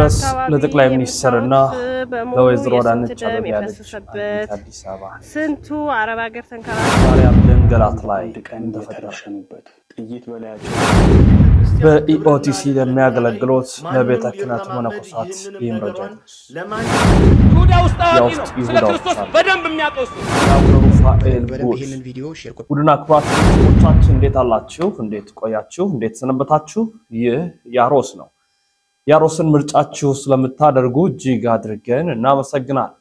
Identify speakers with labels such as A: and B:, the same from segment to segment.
A: ይድረስ ለጠቅላይ ሚኒስትርና ለወይዘሮ አዳነች አቤቤ አዲስ አበባ
B: ስንቱ አረብ ሀገር ተንከራተተ
A: ማርያም ደንገላት ላይ እንደተፈጠረበት
C: ጥይት በላያቸው
A: በኢኦቲሲ ለሚያገለግሉት ለቤተ ክህነት መነኮሳት ይምረጃ
D: ክርስቶስ በደንብ የሚያቀውሱ
A: ሩፋኤል ቡድን አክብራችሁ እንዴት አላችሁ? እንዴት ቆያችሁ? እንዴት ሰነበታችሁ? ይህ ያሮስ ነው። ያሮስን ምርጫችሁ ስለምታደርጉ እጅግ አድርገን እናመሰግናለን።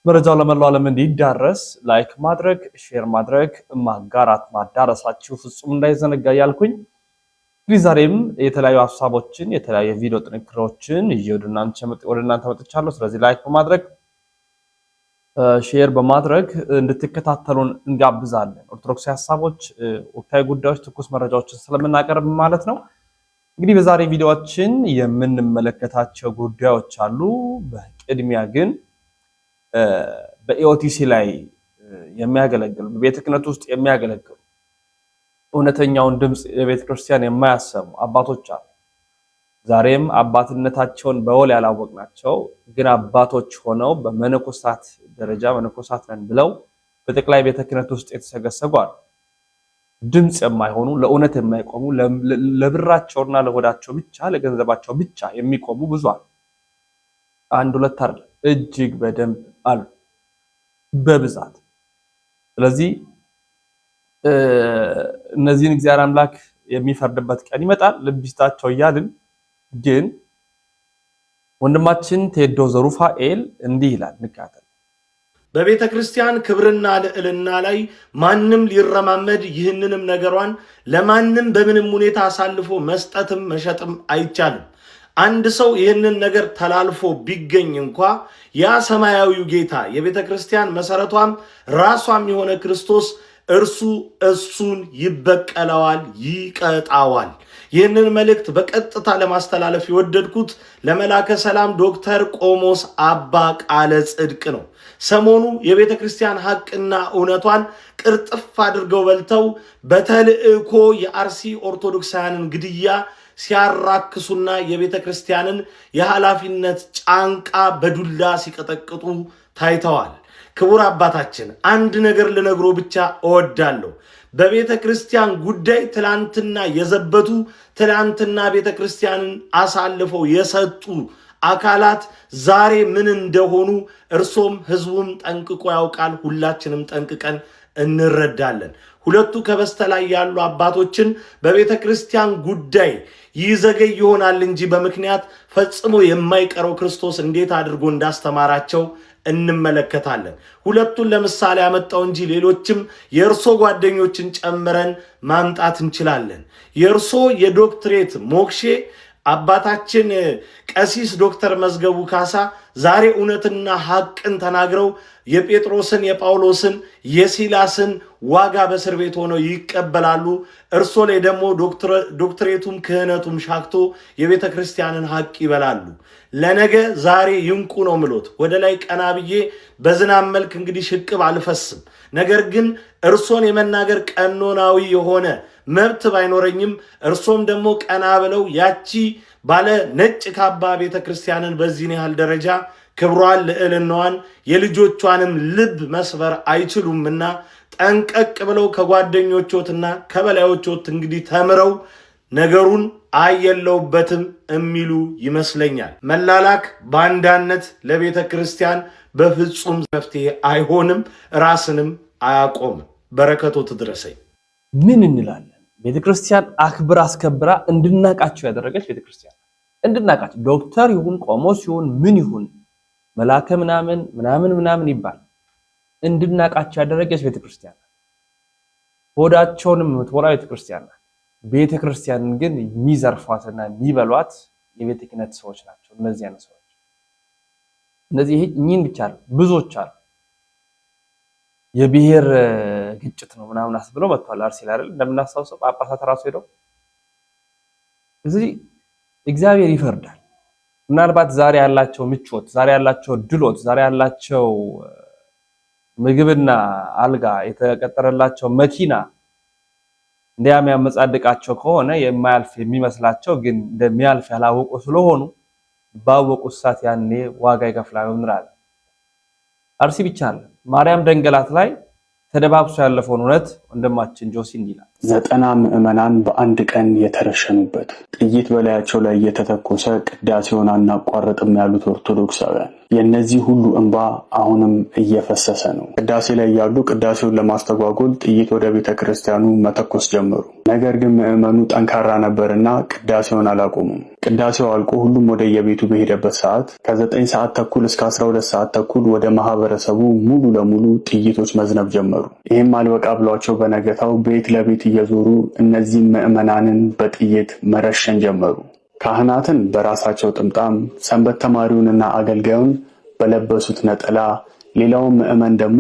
A: መረጃው ለመላው ዓለም እንዲዳረስ ላይክ ማድረግ፣ ሼር ማድረግ፣ ማጋራት ማዳረሳችሁ ፍጹም እንዳይዘነጋ ያልኩኝ እንግዲህ ዛሬም የተለያዩ ሐሳቦችን የተለያዩ ቪዲዮ ጥንክሮችን ወደ እናንተ መጥቻለሁ። ስለዚህ ላይክ በማድረግ ሼር በማድረግ እንድትከታተሉን እንጋብዛለን። ኦርቶዶክስ ሐሳቦች፣ ወቅታዊ ጉዳዮች፣ ትኩስ መረጃዎችን ስለምናቀርብ ማለት ነው። እንግዲህ በዛሬ ቪዲዮአችን የምንመለከታቸው ጉዳዮች አሉ። በቅድሚያ ግን በኢኦቲሲ ላይ የሚያገለግሉ በቤተ ክህነት ውስጥ የሚያገለግሉ እውነተኛውን ድምፅ የቤተ ክርስቲያን የማያሰሙ አባቶች አሉ። ዛሬም አባትነታቸውን በወል ያላወቅናቸው ግን አባቶች ሆነው በመነኮሳት ደረጃ መነኮሳት ነን ብለው በጠቅላይ ቤተ ክህነት ውስጥ የተሰገሰጉ አሉ። ድምጽ የማይሆኑ ለእውነት የማይቆሙ ለብራቸውና ለሆዳቸው ብቻ ለገንዘባቸው ብቻ የሚቆሙ ብዙ አሉ። አንድ ሁለት አይደለም፣ እጅግ በደንብ አሉ በብዛት። ስለዚህ እነዚህን እግዚአብሔር አምላክ የሚፈርድበት ቀን ይመጣል። ልብ ይስጣቸው እያልን ግን ወንድማችን ቴዶ ዘሩፋኤል እንዲህ ይላል፣ እንካተል።
C: በቤተ ክርስቲያን ክብርና ልዕልና ላይ ማንም ሊረማመድ ይህንንም ነገሯን ለማንም በምንም ሁኔታ አሳልፎ መስጠትም መሸጥም አይቻልም። አንድ ሰው ይህንን ነገር ተላልፎ ቢገኝ እንኳ ያ ሰማያዊው ጌታ የቤተ ክርስቲያን መሰረቷም ራሷም የሆነ ክርስቶስ እሱን ይበቀለዋል፣ ይቀጣዋል። ይህንን መልእክት በቀጥታ ለማስተላለፍ የወደድኩት ለመላከ ሰላም ዶክተር ቆሞስ አባ ቃለ ጽድቅ ነው። ሰሞኑ የቤተ ክርስቲያን ሐቅና እውነቷን ቅርጥፍ አድርገው በልተው በተልእኮ የአርሲ ኦርቶዶክሳውያንን ግድያ ሲያራክሱና የቤተ ክርስቲያንን የኃላፊነት ጫንቃ በዱላ ሲቀጠቅጡ ታይተዋል። ክቡር አባታችን አንድ ነገር ልነግሮ ብቻ እወዳለሁ። በቤተ ክርስቲያን ጉዳይ ትላንትና የዘበቱ ትላንትና ቤተ ክርስቲያንን አሳልፈው የሰጡ አካላት ዛሬ ምን እንደሆኑ እርሶም ህዝቡም ጠንቅቆ ያውቃል። ሁላችንም ጠንቅቀን እንረዳለን። ሁለቱ ከበስተላይ ያሉ አባቶችን በቤተ ክርስቲያን ጉዳይ ይዘገይ ይሆናል እንጂ በምክንያት ፈጽሞ የማይቀረው ክርስቶስ እንዴት አድርጎ እንዳስተማራቸው እንመለከታለን። ሁለቱን ለምሳሌ ያመጣው እንጂ ሌሎችም የእርሶ ጓደኞችን ጨምረን ማምጣት እንችላለን። የእርሶ የዶክትሬት ሞክሼ አባታችን ቀሲስ ዶክተር መዝገቡ ካሳ ዛሬ እውነትና ሐቅን ተናግረው የጴጥሮስን የጳውሎስን የሲላስን ዋጋ በእስር ቤት ሆነው ይቀበላሉ። እርሶ ላይ ደግሞ ዶክትሬቱም ክህነቱም ሻክቶ የቤተ ክርስቲያንን ሐቅ ይበላሉ። ለነገ ዛሬ ይንቁ ነው ምሎት። ወደ ላይ ቀና ብዬ በዝናብ መልክ እንግዲህ ሽቅብ አልፈስም። ነገር ግን እርሶን የመናገር ቀኖናዊ የሆነ መብት ባይኖረኝም እርሶም ደግሞ ቀና ብለው ያቺ ባለ ነጭ ካባ ቤተ ክርስቲያንን በዚህን ያህል ደረጃ ክብሯን ልዕልናዋን የልጆቿንም ልብ መስበር አይችሉምና ጠንቀቅ ብለው ከጓደኞቾትና ከበላዮቾት እንግዲህ ተምረው ነገሩን አየለውበትም የሚሉ ይመስለኛል። መላላክ ባንዳነት ለቤተ ክርስቲያን በፍጹም መፍትሄ አይሆንም፣ ራስንም አያቆምም። በረከቶት ድረሰኝ።
A: ምን እንላለን? ቤተክርስቲያን አክብራ አስከብራ እንድናቃቸው ያደረገች ቤተክርስቲያን እንድናቃቸው ዶክተር ይሁን ቆሞስ ይሁን ምን ይሁን መላከ ምናምን ይባል እንድናቃቸው ያደረገች ቤተክርስቲያን ሆዳቸውንም የምትሞላ ቤተክርስቲያን ናት። ቤተክርስቲያንን ግን የሚዘርፏትና የሚበሏት የቤተ ክህነት ሰዎች ናቸው። እነዚህ አይነት ሰዎች እነዚህ እኚህን ብቻ አሉ፣ ብዙዎች አሉ። የብሔር ግጭት ነው ምናምን አስብለው መጥቷል። አርሲ ላይ አይደል እንደምናስታውሰው ጳጳሳት ራሱ ሄደው እዚህ እግዚአብሔር ይፈርዳል። ምናልባት ዛሬ ያላቸው ምቾት፣ ዛሬ ያላቸው ድሎት፣ ዛሬ ያላቸው ምግብና አልጋ የተቀጠረላቸው መኪና እንዲያም ያመጻድቃቸው ከሆነ የማያልፍ የሚመስላቸው ግን እንደሚያልፍ ያላወቁ ስለሆኑ ባወቁት ሰዓት ያኔ ዋጋ ይከፍላሉ እንላለን። አርሲ ብቻ አለ ማርያም ደንገላት ላይ ተደባብሶ ያለፈውን እውነት ወንድማችን ጆሲ እንዲላል
E: 90 ምዕመናን በአንድ ቀን የተረሸኑበት ጥይት በላያቸው ላይ እየተተኮሰ ቅዳሴውን አናቋርጥም ያሉት ኦርቶዶክሳውያን የነዚህ ሁሉ እንባ አሁንም እየፈሰሰ ነው። ቅዳሴ ላይ ያሉ ቅዳሴውን ለማስተጓጎል ጥይት ወደ ቤተክርስቲያኑ መተኮስ ጀመሩ። ነገር ግን ምዕመኑ ጠንካራ ነበርና ቅዳሴውን አላቆሙም። ቅዳሴው አልቆ ሁሉም ወደ የቤቱ በሄደበት ሰዓት ከ9 ሰዓት ተኩል እስከ 12 ሰዓት ተኩል ወደ ማህበረሰቡ ሙሉ ለሙሉ ጥይቶች መዝነብ ጀመሩ። ይህም አልበቃ ብሏቸው በነገታው ቤት ለቤት እየዞሩ እነዚህ ምዕመናንን በጥይት መረሸን ጀመሩ። ካህናትን በራሳቸው ጥምጣም፣ ሰንበት ተማሪውንና አገልጋዩን በለበሱት ነጠላ፣ ሌላውን ምዕመን ደግሞ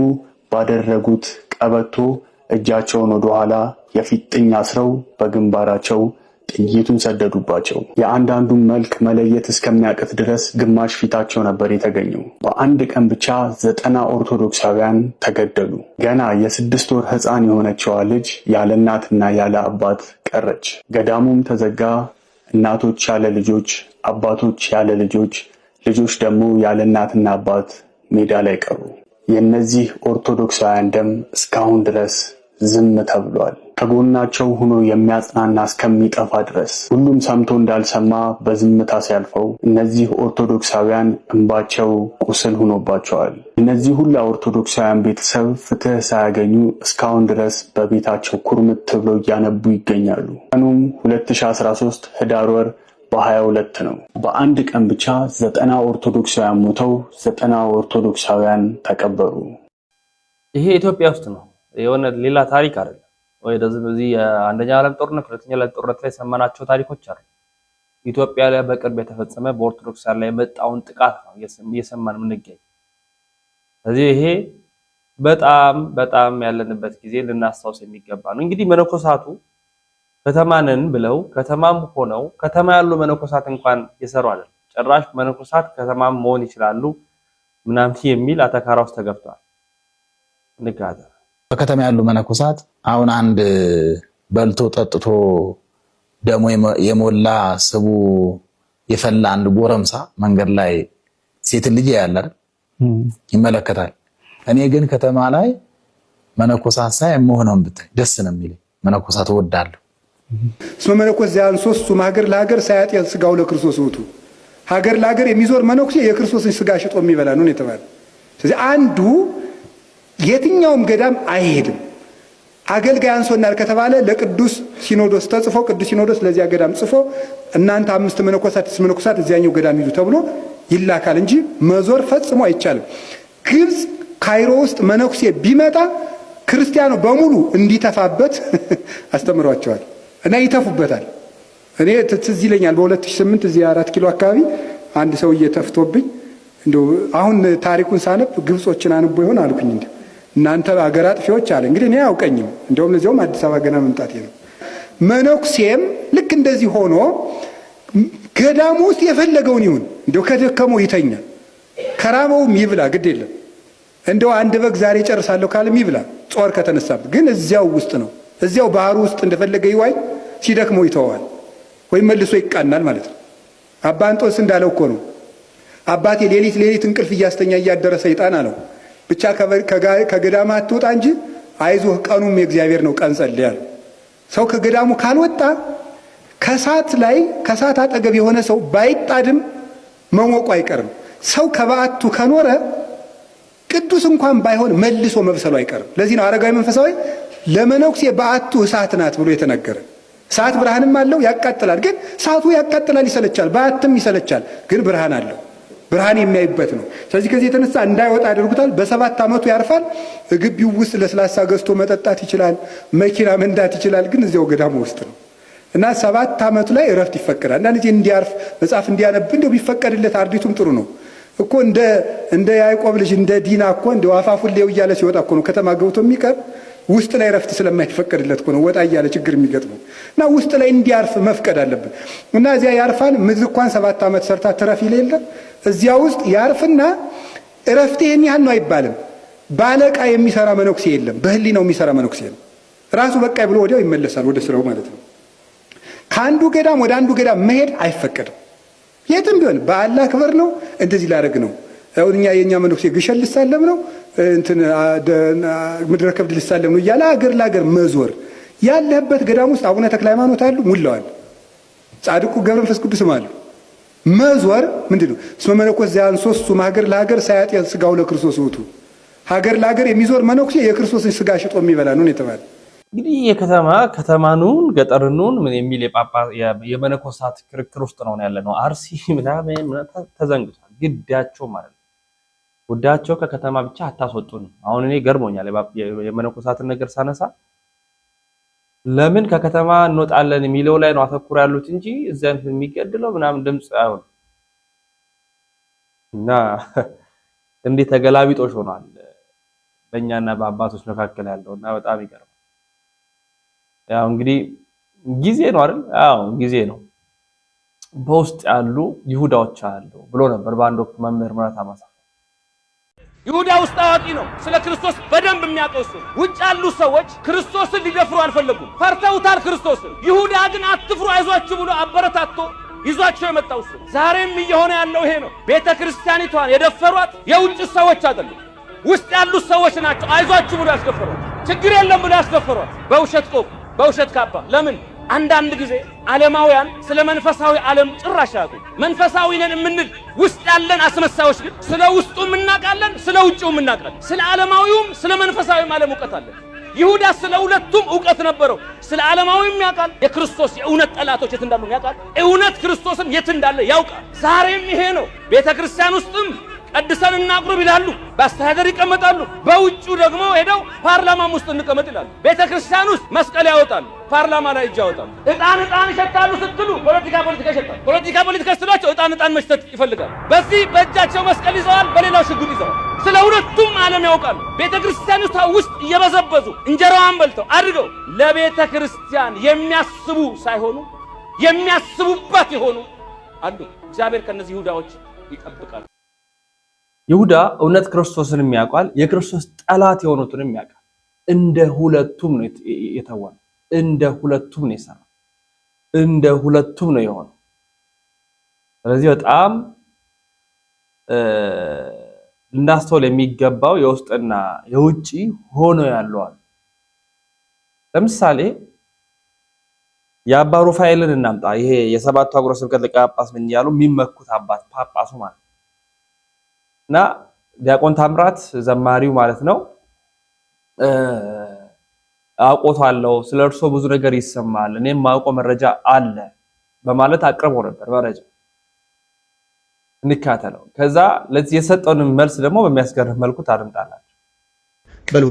E: ባደረጉት ቀበቶ እጃቸውን ወደ ኋላ የፊጥኝ አስረው በግንባራቸው ጥይቱን ሰደዱባቸው። የአንዳንዱን መልክ መለየት እስከሚያቅት ድረስ ግማሽ ፊታቸው ነበር የተገኘው። በአንድ ቀን ብቻ 90 ኦርቶዶክሳውያን ተገደሉ። ገና የ6 ወር ሕፃን የሆነችዋ ልጅ ያለ እናትና ያለ አባት ቀረች። ገዳሙም ተዘጋ። እናቶች ያለ ልጆች፣ አባቶች ያለ ልጆች፣ ልጆች ደግሞ ያለ እናትና አባት ሜዳ ላይ ቀሩ። የእነዚህ ኦርቶዶክሳውያን ደም እስካሁን ድረስ ዝም ተብሏል። ከጎናቸው ሆኖ የሚያጽናና እስከሚጠፋ ድረስ ሁሉም ሰምቶ እንዳልሰማ በዝምታ ሲያልፈው እነዚህ ኦርቶዶክሳውያን እንባቸው ቁስል ሆኖባቸዋል። እነዚህ ሁሉ ኦርቶዶክሳውያን ቤተሰብ ፍትህ ሳያገኙ እስካሁን ድረስ በቤታቸው ኩርምት ብለው እያነቡ ይገኛሉ። ቀኑም 2013 ህዳር ወር በ22 ነው። በአንድ ቀን ብቻ 90 ኦርቶዶክሳውያን ሞተው 90 ኦርቶዶክሳውያን ተቀበሩ።
A: ይሄ ኢትዮጵያ ውስጥ ነው። የሆነ ሌላ ታሪክ አይደለም። ወይ እንደዚህ አንደኛ ዓለም ጦርነት ሁለተኛ ዓለም ጦርነት ላይ ሰማናቸው ታሪኮች አሉ። ኢትዮጵያ ላይ በቅርብ የተፈጸመ በኦርቶዶክሳውያን ላይ የመጣውን ጥቃት ነው እየሰማን የምንገኝ። ስለዚህ ይሄ በጣም ያለንበት ጊዜ ልናስታውስ የሚገባ ነው። እንግዲህ መነኮሳቱ ከተማንን ብለው ከተማም ሆነው ከተማ ያሉ መነኮሳት እንኳን የሰሩ አይደል ጭራሽ መነኮሳት ከተማም መሆን ይችላሉ ምናምን የሚል አተካራ ውስጥ ተገብቷል። ንጋታ
F: በከተማ ያሉ መነኮሳት አሁን አንድ በልቶ ጠጥቶ ደሞ የሞላ ስቡ የፈላ አንድ ጎረምሳ መንገድ ላይ ሴት ልጅ ያያል አይደል ይመለከታል። እኔ ግን ከተማ ላይ መነኮሳት ሳይ የምሆነውን ብታይ ደስ ነው የሚለኝ። መነኮሳት እወዳለሁ።
G: ስመ መነኮስ ዚያን ሶስቱ ሀገር ለሀገር ሳያጤን ስጋው ለክርስቶስ ውጡ ሀገር ለሀገር የሚዞር መነኩሴ የክርስቶስን ስጋ ሽጦ የሚበላ ነው የተባለ። ስለዚህ አንዱ የትኛውም ገዳም አይሄድም። አገልጋይ አንሶናል ከተባለ ለቅዱስ ሲኖዶስ ተጽፎ ቅዱስ ሲኖዶስ ለዚያ ገዳም ጽፎ እናንተ 5 መነኮሳት እዚያኛው ገዳም ይዙ ተብሎ ይላካል እንጂ መዞር ፈጽሞ አይቻልም። ግብጽ ካይሮ ውስጥ መነኩሴ ቢመጣ ክርስቲያኑ በሙሉ እንዲተፋበት አስተምሯቸዋል እና ይተፉበታል። እኔ ትዝ ይለኛል በ2008 እዚህ 4 ኪሎ አካባቢ አንድ ሰው እየተፍቶብኝ እንደው አሁን ታሪኩን ሳነብ ግብጾችን አንቦ ይሆን አልኩኝ። እንዴ እናንተ አገር አጥፊዎች አለ። እንግዲህ እኔ አውቀኝም እንደውም ለዚያውም አዲስ አበባ ገና መምጣቴ ነው። መነኩሴም ልክ እንደዚህ ሆኖ ገዳሙ ውስጥ የፈለገውን ይሁን እንደው ከደከመው ይተኛል፣ ከራበውም ይብላ ግድ የለም። እንደው አንድ በግ ዛሬ ጨርሳለሁ ካለም ይብላ ጾር ከተነሳበት። ግን እዚያው ውስጥ ነው፣ እዚያው ባህሩ ውስጥ እንደፈለገ ይዋይ፣ ሲደክመው ይተዋል ወይም መልሶ ይቃናል ማለት ነው። አባ እንጦንስ እንዳለው እኮ ነው አባቴ ሌሊት እንቅልፍ እያስተኛ እያደረ ሰይጣን አለው ብቻ ከገዳማ አትወጣ እንጂ አይዞህ ቀኑም የእግዚአብሔር ነው ቀን ጸልይ አለ። ሰው ከገዳሙ ካልወጣ ከሳት አጠገብ የሆነ ሰው ባይጣድም መሞቁ አይቀርም። ሰው ከበዓቱ ከኖረ ቅዱስ እንኳን ባይሆን መልሶ መብሰሉ አይቀርም። ለዚህ ነው አረጋዊ መንፈሳዊ ለመነኩሴ በዓቱ እሳት ናት ብሎ የተነገረ። እሳት ብርሃንም አለው ያቃጥላል። ግን እሳቱ ያቃጥላል ይሰለቻል፣ በዓትም ይሰለቻል፣ ግን ብርሃን አለው። ብርሃን የሚያይበት ነው። ስለዚህ ከዚህ የተነሳ እንዳይወጣ ያደርጉታል። በ7 ዓመቱ ያርፋል። ግቢው ውስጥ ለስላሳ ገዝቶ መጠጣት ይችላል፣ መኪና መንዳት ይችላል። ግን እዚያው ገዳሙ ውስጥ ነው እና 7 ዓመቱ ላይ እረፍት ይፈቀዳል። አንዳንድ ጊዜ እንዲያርፍ መጽሐፍ እንዲያነብ እንደው ቢፈቀድለት አርዲቱም ጥሩ ነው እኮ። እንደ ያዕቆብ ልጅ እንደ ዲና እኮ እንደ አፋፉን ሌው እያለ ሲወጣ እኮ ነው ከተማ ገብቶ የሚቀር። ውስጥ ላይ እረፍት ስለማይፈቀድለት እኮ ነው ወጣ እያለ ችግር የሚገጥመው። እና ውስጥ ላይ እንዲያርፍ መፍቀድ አለብን። እና እዚያ ያርፋል። ምድር እንኳን 7 ዓመት ሰርታ ትረፍ ይሌለ እዚያ ውስጥ ያርፍና እረፍት ይሄን ያህል ነው አይባልም። ባለቃ የሚሰራ መነኩሴ የለም፣ በህሊናው የሚሰራ መነኩሴ ነው። ራሱ በቃ ብሎ ወዲያው ይመለሳል ወደ ስራው ማለት ነው። ከአንዱ ገዳም ወደ አንዱ ገዳም መሄድ አይፈቀድም። የትም ቢሆን በአላህ ክብር ነው እንደዚህ ላደርግ ነው። አሁን የኛ መነኩሴ ግሸን ልሳለም ነው እንትን ምድረ ከብድ ልሳለም ነው እያለ አገር ለአገር መዞር ያለበት ገዳም ውስጥ አቡነ ተክለ ሃይማኖት አሉ ሙላዋል። ጻድቁ ገብረ መንፈስ ቅዱስም አሉ። መዞር ምንድነው? እስመ መነኮስ ዚያን ሶስቱ ሀገር ለሀገር ሳያጤን ስጋው ለክርስቶስ ውእቱ። ሀገር ለሀገር የሚዞር መነኩሴ የክርስቶስን ስጋ ሽጦ የሚበላ ነው የተባለ።
A: እንግዲህ ከተማኑን ገጠርኑን ምን የሚል የመነኮሳት ክርክር ውስጥ ነው ያለነው። አርሲ ምናምን ተዘንግቷል። ግዳቸው ማለት ነው። ጉዳያቸው ከከተማ ብቻ አታስወጡን። አሁን እኔ ገርሞኛል የመነኮሳትን ነገር ሳነሳ ለምን ከከተማ እንወጣለን የሚለው ላይ ነው አተኩር ያሉት እንጂ እዚያ የሚገድለው ምናምን ድምጽ አይሆን እና እንዴ ተገላቢጦሽ ሆኗል በእኛና በአባቶች መካከል ያለውና በጣም ይገርማል። ያው እንግዲህ ጊዜ ነው አይደል? አዎ ጊዜ ነው። በውስጥ ያሉ ይሁዳዎች አሉ ብሎ ነበር በአንድ ወቅት መምህር ምራት አማሳ።
D: ይሁዳ ውስጥ አዋቂ ነው። ስለ ክርስቶስ በደንብ የሚያውቀው እሱ። ውጭ ያሉ ሰዎች ክርስቶስን ሊደፍሩ አልፈለጉም፣ ፈርተውታል ክርስቶስን። ይሁዳ ግን አትፍሩ አይዟችሁ ብሎ አበረታቶ ይዟቸው የመጣው እሱ። ዛሬም እየሆነ ያለው ይሄ ነው። ቤተ ክርስቲያኒቷን የደፈሯት የውጭ ሰዎች አይደሉም፣ ውስጥ ያሉ ሰዎች ናቸው። አይዟችሁ ብሎ ያስደፈሯት፣ ችግር የለም ብሎ ያስደፈሯት በውሸት ቆብ በውሸት ካባ። ለምን አንዳንድ ጊዜ ዓለማውያን ስለ መንፈሳዊ ዓለም ጭራሽ ያውቁ። መንፈሳዊ ነን የምንል ውስጥ ያለን አስመሳዮች ግን ስለ ውስጡም እናውቃለን፣ ስለ ውጭውም እናውቃለን። ስለ ዓለማዊውም ስለ መንፈሳዊም ዓለም ዕውቀት አለን። ይሁዳ ስለ ሁለቱም ዕውቀት ነበረው። ስለ ዓለማዊም ያውቃል፣ የክርስቶስ የእውነት ጠላቶች የት እንዳሉ ያውቃል፣ እውነት ክርስቶስም የት እንዳለ ያውቃል። ዛሬም ይሄ ነው። ቤተ ክርስቲያን ውስጥም ቀድሰን እናቁርብ ይላሉ፣ በአስተዳደር ይቀመጣሉ። በውጩ ደግሞ ሄደው ፓርላማም ውስጥ እንቀመጥ ይላሉ። ቤተ ክርስቲያን ውስጥ መስቀል ያወጣሉ፣ ፓርላማ ላይ እጅ ያወጣሉ። ዕጣን ይሸጣሉ ስትሉ ፖለቲካ ይሸጣሉ። ፖለቲካ ስትሏቸው ዕጣን መሽጠት ይፈልጋሉ። በዚህ በእጃቸው መስቀል ይዘዋል፣ በሌላው ሽጉጥ ይዘዋል። ስለ ሁለቱም ዓለም ያውቃሉ። ቤተ ክርስቲያን ውስጥ እየበዘበዙ እንጀራዋን በልተው አድርገው ለቤተ ክርስቲያን የሚያስቡ ሳይሆኑ የሚያስቡባት የሆኑ አሉ። እግዚአብሔር ከነዚህ ይሁዳዎች ይጠብቃል።
A: ይሁዳ እውነት ክርስቶስንም ያውቃል፣ የክርስቶስ ጠላት የሆኑትንም ያውቃል። እንደ ሁለቱም ነው የተዋለው፣ እንደ ሁለቱም ነው የሰራው፣ እንደ ሁለቱም ነው የሆነው። ስለዚህ በጣም ልናስተውል የሚገባው የውስጥና የውጪ ሆኖ ያለዋል። ለምሳሌ የአባ ሩፋኤልን እናምጣ። ይሄ የሰባቱ አህጉረ ስብከት ሊቀ ጳጳስ ምን ያሉ የሚመኩት አባት ጳጳሱ ማለት እና ዲያቆን ታምራት ዘማሪው ማለት ነው አውቆታለሁ፣ ስለ እርሶ ብዙ ነገር ይሰማል፣ እኔም ማውቀው መረጃ አለ በማለት አቅርቦ ነበር መረጃ። እንካተለው። ከዛ ለዚህ የሰጠውን መልስ ደግሞ በሚያስገርም መልኩ ታድምጣላችሁ።
H: በሉ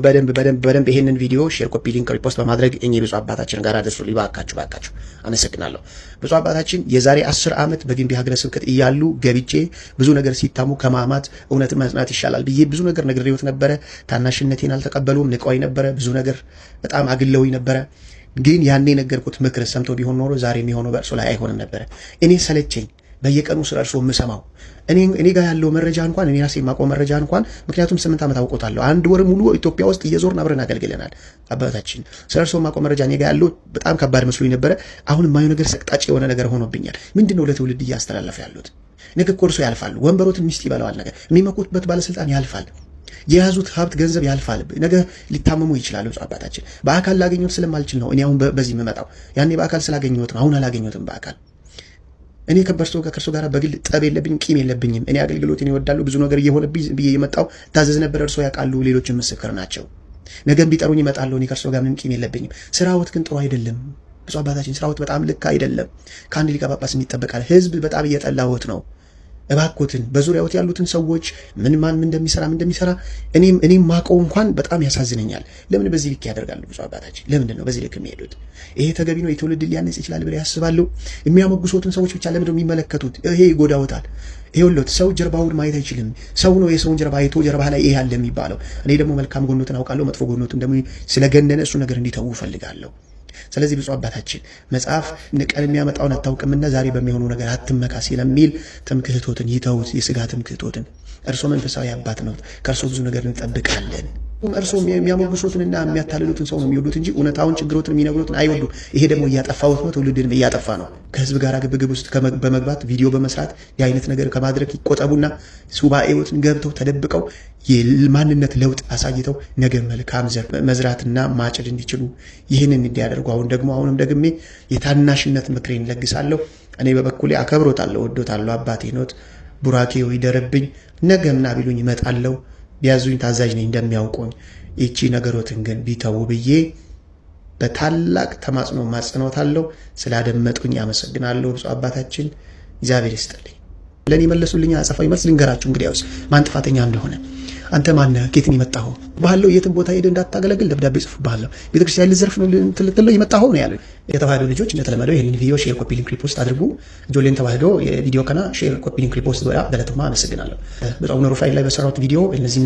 H: በደንብ ይሄንን ቪዲዮ ሼር፣ ኮፒ፣ ሊንክ፣ ሪፖስት በማድረግ እኚህ ብፁዕ አባታችን ጋር አድርሱ። ባካችሁ አመሰግናለሁ። ብፁዕ አባታችን የዛሬ 10 ዓመት በግንቢ ሀገረ ስብከት እያሉ ገብቼ ብዙ ነገር ሲታሙ ከማማት እውነትን መጽናት ይሻላል ብዬ ብዙ ነገር ነግሬዎት ነበረ። ታናሽነቴን አልተቀበሉም፣ ንቀውኝ ነበረ፣ ብዙ ነገር በጣም አግለውኝ ነበረ። ግን ያኔ ነገርኩት ምክር ሰምቶ ቢሆን ኖሮ ዛሬ የሚሆነው በእርሱ ላይ አይሆንም ነበረ። እኔ ሰለቸኝ በየቀኑ ስለ እርሱ የምሰማው እኔ ጋር ያለው መረጃ እንኳን እኔ ራሴ የማውቀው መረጃ እንኳን ምክንያቱም 8 ዓመት አውቆታለሁ። 1 ወር ሙሉ ኢትዮጵያ ውስጥ እየዞርን አብረን አገልግለናል። አባታችን ስለ እርሱ የማውቀው መረጃ እኔ ጋር ያለው በጣም ከባድ መስሎኝ ነበረ። አሁን የማየው ነገር ሰቅጣጭ የሆነ ነገር ሆኖብኛል። ምንድነው ለትውልድ እያስተላለፈ ያሉት? ነገ እኮ እርሱ ያልፋሉ። ወንበሮትን ሚስት ይበላዋል። ነገ የሚመኩበት ባለስልጣን ያልፋል። የያዙት ሀብት ገንዘብ ያልፋል። ነገ ሊታመሙ ይችላሉ። አባታችን በአካል ላገኘሁት ስለማልችል ነው እኔ አሁን በዚህ የምመጣው። ያኔ በአካል ስላገኘሁት ነው፣ አሁን አላገኘሁትም በአካል። እኔ ከእርሱ ጋር በግል ጠብ የለብኝም፣ ቂም የለብኝም። እኔ አገልግሎትን ይወዳሉ። ብዙ ነገር እየሆነብኝ ብዬ የመጣው ታዘዝ ነበር። እርሶ ያውቃሉ፣ ሌሎችን ምስክር ናቸው። ነገም ቢጠሩኝ እመጣለሁ። እኔ ከእርሶ ጋር ምንም ቂም የለብኝም። ስራዎት ግን ጥሩ አይደለም ብፁዕ አባታችን፣ ስራዎት በጣም ልክ አይደለም። ከአንድ ሊቀ ጳጳስ ይጠበቃል። ህዝብ በጣም እየጠላዎት ነው። እባክዎትን በዙሪያዎት ያሉትን ሰዎች ማን እንደሚሰራ እኔም ማቀው እንኳን በጣም ያሳዝነኛል። ለምን በዚህ ልክ ያደርጋሉ ብፁዕ አባታችን? ለምንድን ነው በዚህ ልክ የሚሄዱት? ይሄ ተገቢ ነው? የትውልድ ሊያነጽ ይችላል ብለው ያስባሉ? የሚያሞግሱትን ሰዎች ብቻ ለምንድን ነው የሚመለከቱት? ይሄ ይጎዳዎታል። ይኸውልዎት ሰው ጀርባውን ማየት አይችልም። ሰው ነው የሰውን ጀርባ አይቶ ጀርባ ላይ ይሄ አለ የሚባለው። እኔ ደግሞ መልካም ጎኖትን አውቃለሁ፣ መጥፎ ጎኖትን ደግሞ ስለገነነ እሱ ነገር እንዲተዉ እፈልጋለሁ። ስለዚህ ብፁዕ አባታችን መጽሐፍ ንቀል የሚያመጣውን አታውቅምና ዛሬ በሚሆኑ ነገር አትመካ ስለሚል ትምክህቶትን ይተውት፣ የስጋ ትምክህቶትን። እርሶ መንፈሳዊ አባት ነው፣ ከእርሶ ብዙ ነገር እንጠብቃለን። እርሶ የሚያሞግሱትንና የሚያታልሉትን ሰው ነው የሚወዱት እንጂ እውነታውን ችግሮትን የሚነግሩትን አይወዱም። ይሄ ደግሞ እያጠፋው ነው፣ ትውልድንም እያጠፋ ነው። ከህዝብ ጋር ግብግብ ውስጥ በመግባት ቪዲዮ በመስራት የአይነት ነገር ከማድረግ ይቆጠቡና ሱባኤዎትን ገብተው ተደብቀው የማንነት ለውጥ አሳይተው ነገ መልካም ዘር መዝራትና ማጨድ እንዲችሉ ይህንን እንዲያደርጉ አሁንም ደግሜ የታናሽነት ምክሬን ለግሳለሁ። እኔ በበኩሌ አከብሮታለሁ፣ ወዶታለሁ። አባቴ ኖት፣ ቡራኬው ይደረብኝ። ነገምና ቢሉኝ እመጣለሁ። ቢያዙኝ ታዛዥ ነኝ እንደሚያውቁኝ። ይቺ ነገሮትን ግን ቢተው ብዬ በታላቅ ተማጽኖ ማጽኖታለሁ። ስላደመጡኝ አመሰግናለሁ። ብፁዕ አባታችን እግዚአብሔር ይስጥልኝ። ለኔ መለሱልኝ አጸፋዊ መልስ ልንገራችሁ። እንግዲያውስ ማን ጥፋተኛ እንደሆነ አንተ ማነህ? ከየትን የመጣኸው? ባህለው የትን ቦታ ሄደህ እንዳታገለግል ደብዳቤ ጽፍብሃለሁ። ቤተክርስቲያን ልዘርፍ ነው ልትለው የመጣኸው ነው ያለው። የተዋህዶ ልጆች እንደተለመደው ይህንን ቪዲዮ ሼር፣ ኮፒ ሊንክ፣ ሪፖስት አድርጉ። ጆሌን ተዋህዶ የቪዲዮ ከና ሼር፣ ኮፒ ሊንክ፣ ሪፖስት በለቱማ አመሰግናለሁ። በጣም ሩፋኤል ላይ በሰራሁት ቪዲዮ እነዚህ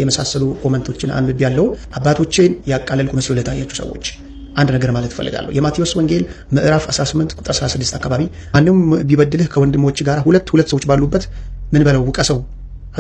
H: የመሳሰሉ ኮመንቶችን አንብቤ ያለው አባቶችን ያቃለልኩ መስሎ ለታያችሁ ሰዎች አንድ ነገር ማለት እፈልጋለሁ። የማቴዎስ ወንጌል ምዕራፍ 18 ቁጥር 16 አካባቢ ማንም ቢበድልህ ከወንድሞች ጋር ሁለት ሰዎች ባሉበት ምን በለው ውቀሰው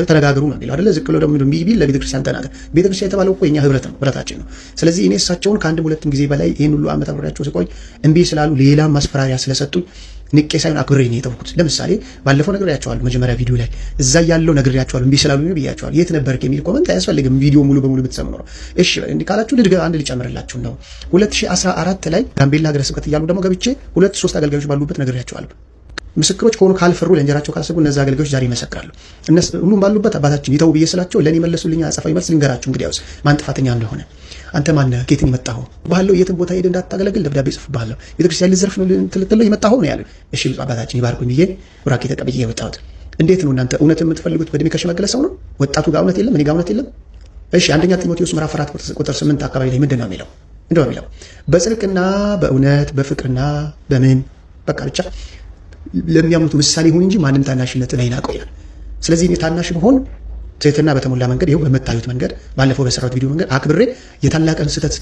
H: ተነጋገሩ ነው የሚለው አይደለ? ዝቅ ብሎ ደግሞ ቢል ለቤተክርስቲያን ተናገር። ቤተክርስቲያን የተባለው እኮ የኛ ህብረት ነው፣ ህብረታችን ነው። ስለዚህ እኔ እሳቸውን ከአንድም ሁለትም ጊዜ በላይ ይህን ሁሉ ዓመት አብሬያቸው ስቆይ እምቢ ስላሉ ሌላ ማስፈራሪያ ስለሰጡኝ ንቄ ሳይሆን አክብሬ ነው የተውኩት። ለምሳሌ ባለፈው ነግሬያቸዋለሁ፣ መጀመሪያ ቪዲዮ ላይ እዛ ያለው ነግሬያቸዋለሁ፣ እምቢ ስላሉ ነው ብያቸዋለሁ። የት ነበርክ የሚል ኮመንት አያስፈልግም፣ ቪዲዮ ሙሉ በሙሉ ብትሰሙ ነው። እሺ እንዲህ ካላችሁ አንድ ልጨምርላችሁ ነው። 2014 ላይ ጋምቤላ ሀገረ ስብከት እያሉ ደግሞ ገብቼ 2-3 አገልጋዮች ባሉበት ነግሬያቸዋለሁ። ምስክሮች ከሆኑ ካልፈሩ ለእንጀራቸው ካሰቡ እነዛ አገልጋዮች ዛሬ ይመሰክራሉ። እነሱ ሁሉም ባሉበት አባታችን ይተው ብዬ ስላቸው ለኔ መለሱልኝ አጸፋዊ መልስ ልንገራችሁ። እንግዲያውስ ማን ጥፋተኛ እንደሆነ አንተ ማነህ? ከየትን የመጣኸው? ባህለው የትን ቦታ ሄደህ እንዳታገለግል ደብዳቤ ጽፍብሃለሁ። ቤተክርስቲያን ልዘርፍ ነው ልትለው የመጣኸው ነው ያለው። እሺ ብፁዕ አባታችን ይባርኩኝ ብዬ ቡራኬ ተቀብዬ የወጣሁት። እንዴት ነው እናንተ እውነት የምትፈልጉት? በእድሜ ከሸመገለ ሰው ነው? ወጣቱ ጋር እውነት የለም፣ እኔ ጋር እውነት የለም። እሺ አንደኛ ጢሞቴዎስ ምዕራፍ 4 ቁጥር 8 አካባቢ ላይ ምንድን ነው የሚለው? በጽድቅና በእውነት በፍቅርና በምን በቃ ብቻ ለሚያምኑት ምሳሌ ይሁን እንጂ ማንም ታናሽነት ላይ ናቀው ይላል። ስለዚህ እኔ ታናሽ ብሆን ትህትና በተሞላ መንገድ ይኸው በመታዩት መንገድ ባለፈው በሰራሁት ቪዲዮ መንገድ አክብሬ የታላቅን ስህተት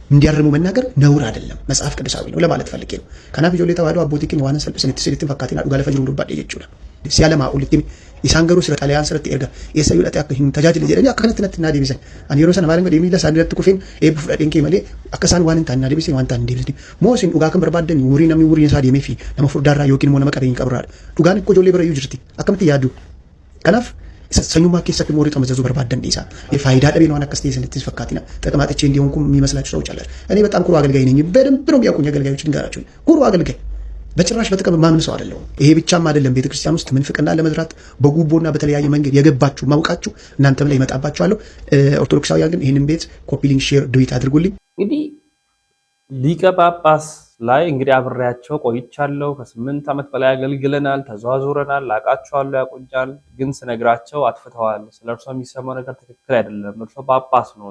H: እንዲያርሙ መናገር ነውር አይደለም፣ መጽሐፍ ቅዱሳዊ ነው ለማለት ፈልጌ ነው። ካናፍ ጆሌ ተዋህዶ አቦቲኪን ዋና ሰልፍ ስንት ፈካቲና ዱጋለ ፈጅሩ ዱባ ይችላል ሲያለማ ኡልቲም ኢሳንገሩ ስለ ጣሊያን ስለ ኤርጋ የሰዩ ለጣ ያከኝ ተጃጅል ለጀለ አከነትነት እና ዲቢሰን አንየሮሰን ማረንገ ዲሚላ ሳንደት ኩፌን ኤብ ፍራዲንኬ መሌ አከሳን ዋንን ታና ዲቢሰን ዋንታ እንዲልዲ ሞሲን ኡጋከም በርባደን ውሪና ሚውሪ ሳዲ የሜፊ ለመፍሩ ዳራ ዮኪን ሞነ መቀበኝ ቀብራል ዱጋን እኮ ጆሌ በረዩ ጅርቲ አከምት ያዱ ከናፍ ሰኙማ ከሰክ ሞሪ ተመዘዙ በርባደን ዲሳ የፋይዳ ደቤ ነው አነከስቴ ስንት ፈካቲና ተቀማጥቼ እንዲሆንኩ የሚመስላችሁ ሰዎች አላችሁ። እኔ በጣም ኩሩ አገልጋይ ነኝ። በደንብ ነው የሚያውቁኝ አገልጋዮች ድንጋራችሁ ኩሩ አገልጋይ በጭራሽ በጥቅም ማምን ሰው አይደለም። ይሄ ብቻም አይደለም። ቤተክርስቲያን ውስጥ ምንፍቅና ለመዝራት በጉቦና በተለያየ መንገድ የገባችሁ ማውቃችሁ እናንተም ላይ ይመጣባችኋለሁ። ኦርቶዶክሳውያን ግን ይህንን ቤት ኮፒ ሊንክ ሼር ዱዊት አድርጉልኝ።
A: እንግዲህ ሊቀ ጳጳስ ላይ እንግዲህ አብሬያቸው ቆይቻለሁ። ከ8 ዓመት በላይ አገልግለናል፣ ተዘዋዙረናል፣ አውቃቸዋለሁ፣ ያቆኛል። ግን ስነግራቸው አጥፍተዋል፣ ስለርሶ የሚሰማው ነገር ትክክል አይደለም፣ እርሶ ጳጳስ ነው፣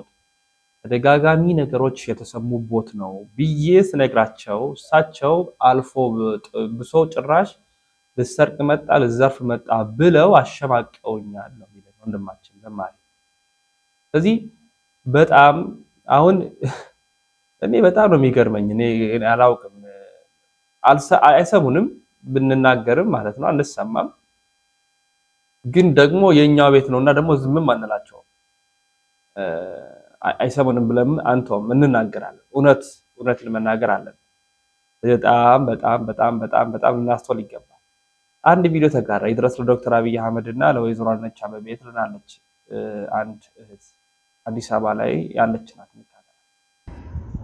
A: ተደጋጋሚ ነገሮች የተሰሙቦት ነው ብዬ ስነግራቸው እሳቸው አልፎ ብሶ ጭራሽ ልሰርቅ መጣ ልዘርፍ መጣ ብለው አሸማቀውኛል ነው የሚለው ወንድማችን ዘማሪ። ስለዚህ በጣም አሁን እኔ በጣም ነው የሚገርመኝ። እኔ አላውቅም፣ አይሰሙንም ብንናገርም ማለት ነው አንሰማም። ግን ደግሞ የኛው ቤት ነውና ደግሞ ዝምም አንላቸው። አይሰሙንም ብለን አንተውም እንናገራለን። እውነት ለመናገር አለን። በጣም በጣም በጣም በጣም በጣም ልናስተውል ይገባል። አንድ ቪዲዮ ተጋራ ይድረስ ለዶክተር አብይ አህመድ እና ለወይዘሮ አዳነች አቤቤ ትልናለች። አንድ እህት አዲስ አበባ ላይ ያለች ናት።